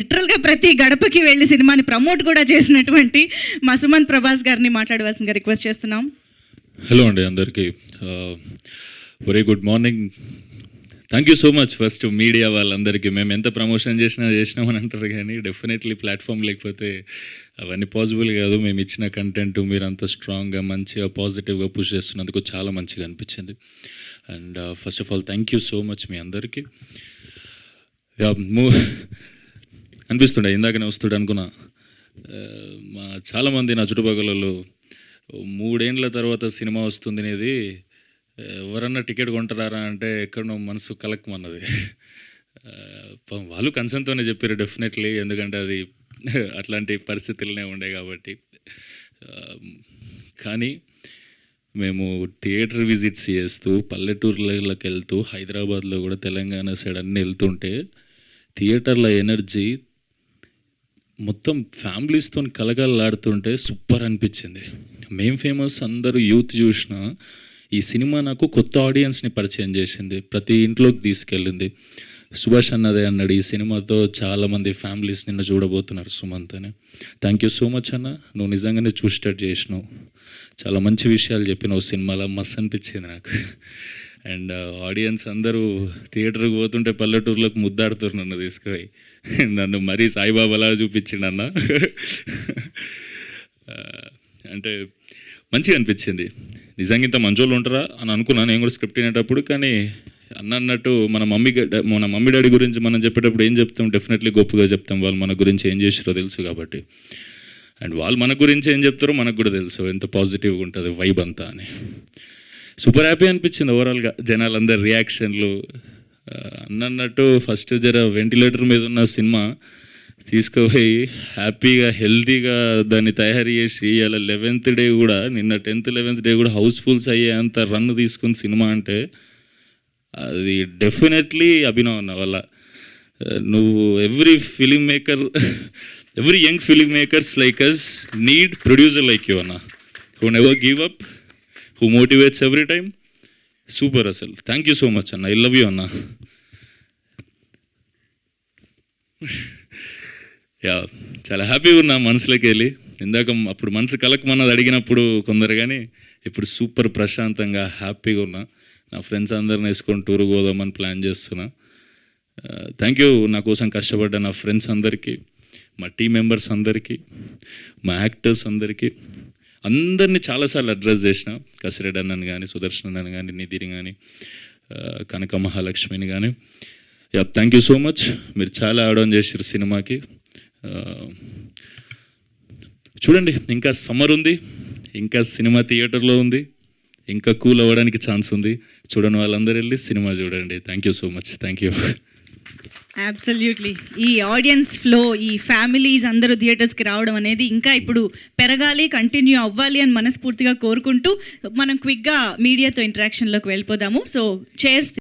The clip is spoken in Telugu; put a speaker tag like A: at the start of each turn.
A: లిటరల్‌గా ప్రతి గడపకి వెళ్లి సినిమాని ప్రమోట్ కూడా చేసినటువంటి మా సుమంత్ ప్రభాస్ గారిని మాట్లాడవలసిందిగా రిక్వెస్ట్ చేస్తున్నాం.
B: హలో అండి అందరికీ. Very good morning. Thank you so much first media వాళ్ళందరికీ. మేము ఎంత ప్రమోషన్ చేసినామని అంటారు కానీ డెఫినెట్లీ ప్లాట్ఫామ్ లేకపోతే అవన్నీ పాసిబుల్ కాదు. మేము ఇచ్చిన కంటెంట్ మీరు అంత స్ట్రాంగ్గా మంచిగా పాజిటివ్గా పుష్ చేస్తున్నందుకు చాలా మంచిగా అనిపించింది. And first of all thank you so much మీ అందరికీ. అనిపిస్తుండే ఇందాకనే వస్తుడు అనుకున్నా. మా చాలామంది నా చుట్టుపక్కలలో 3 ఏండ్ల తర్వాత సినిమా వస్తుంది అనేది ఎవరన్నా టికెట్ కొంటారా అంటే ఎక్కడో మనసు కలక్కమన్నది. వాళ్ళు కన్సర్న్తోనే చెప్పారు డెఫినెట్లీ, ఎందుకంటే అది అట్లాంటి పరిస్థితులనే ఉండే కాబట్టి. కానీ మేము థియేటర్ విజిట్స్ చేస్తూ పల్లెటూర్లకి వెళ్తూ హైదరాబాద్లో కూడా తెలంగాణ సైడ్ అన్నీ వెళ్తుంటే థియేటర్ల ఎనర్జీ మొత్తం ఫ్యామిలీస్తో కలగలాడుతుంటే సూపర్ అనిపించింది. మేం ఫేమస్ అందరూ యూత్ చూసిన ఈ సినిమా నాకు కొత్త ఆడియన్స్ని పరిచయం చేసింది, ప్రతి ఇంట్లోకి తీసుకెళ్ళింది. సుభాష్ అన్నదే అన్నాడు, ఈ సినిమాతో చాలామంది ఫ్యామిలీస్ నిన్న చూడబోతున్నారు సుమంత్ అని. థ్యాంక్ యూ సో మచ్ అన్న, నువ్వు నిజంగానే చూసేటట్టు చేసినావు, చాలా మంచి విషయాలు చెప్పినావు సినిమాలో, మస్తు అనిపించింది నాకు. అండ్ ఆడియన్స్ అందరూ థియేటర్కి పోతుంటే పల్లెటూరులోకి ముద్దాడుతారు నన్ను తీసుకుపోయి. నన్ను మరీ సాయిబాబాలా చూపించిండు అన్న. అంటే మంచిగా అనిపించింది. నిజంగా ఇంత మంచోళ్ళు ఉంటారా అని అనుకున్నాను నేను కూడా స్క్రిప్ట్ వినేటప్పుడు. కానీ అన్నట్టు మన మమ్మీ డాడీ గురించి మనం చెప్పేటప్పుడు ఏం చెప్తాం, డెఫినెట్లీ గొప్పగా చెప్తాం. వాళ్ళు మన గురించి ఏం చేసారో తెలుసు కాబట్టి. అండ్ వాళ్ళు మన గురించి ఏం చెప్తారో మనకు కూడా తెలుసు, ఎంత పాజిటివ్గా ఉంటుంది వైబ్ అంతా అని. సూపర్ హ్యాపీ అనిపించింది ఓవరాల్గా జనాలందరి రియాక్షన్లు. అన్నట్టు ఫస్ట్ జర వెంటిలేటర్ మీద ఉన్న సినిమా తీసుకుపోయి హ్యాపీగా హెల్తీగా దాన్ని తయారు చేసి ఇలా 11th డే కూడా, నిన్న 10th 11th డే కూడా హౌస్ఫుల్స్ అయ్యే అంత రన్ తీసుకున్న సినిమా అంటే అది డెఫినెట్లీ అభినవ్ అన్న వల్ల. నువ్వు every young film makers like us need producer like you అన్న, who never give up, who motivates every time. Super అసలు. థ్యాంక్ యూ సో మచ్ అన్న, ఐ లవ్ యూ అన్న. చాలా హ్యాపీగా ఉన్నా మనసులోకి వెళ్ళి. ఇందాక అప్పుడు మనసు కలకమన్నది అడిగినప్పుడు కొందరు, కానీ ఇప్పుడు సూపర్ ప్రశాంతంగా హ్యాపీగా ఉన్నా. నా ఫ్రెండ్స్ అందరిని వేసుకొని టూర్కి పోదామని ప్లాన్ చేస్తున్నా. థ్యాంక్ యూ నా కోసం కష్టపడ్డ నా ఫ్రెండ్స్ అందరికీ, మా టీం మెంబర్స్ అందరికీ, మా యాక్టర్స్ అందరికీ. అందరినీ చాలాసార్లు అడ్రస్ చేసిన, కసిరెడ్డి అన్నని కానీ, సుదర్శన్ అన్నని కానీ, నిధిని కానీ, కనక మహాలక్ష్మిని కానీ. Thank you so much. మీరు చాలా ఆడడం చేసారు సినిమాకి. చూడండి, ఇంకా సమ్మర్ ఉంది, ఇంకా సినిమా థియేటర్లో ఉంది, ఇంకా కూల్ అవ్వడానికి ఛాన్స్ ఉంది. చూడని వాళ్ళందరూ వెళ్ళి సినిమా చూడండి. Thank you so much. Thank you.
A: Absolutely. ఈ ఆడియన్స్ ఫ్లో, ఈ ఫ్యామిలీస్ అందరూ థియేటర్స్కి రావడం అనేది ఇంకా ఇప్పుడు పెరగాలి, కంటిన్యూ అవ్వాలి అని మనస్ఫూర్తిగా కోరుకుంటూ మనం క్విక్గా మీడియాతో ఇంటరాక్షన్లోకి వెళ్ళిపోదాము. So chairs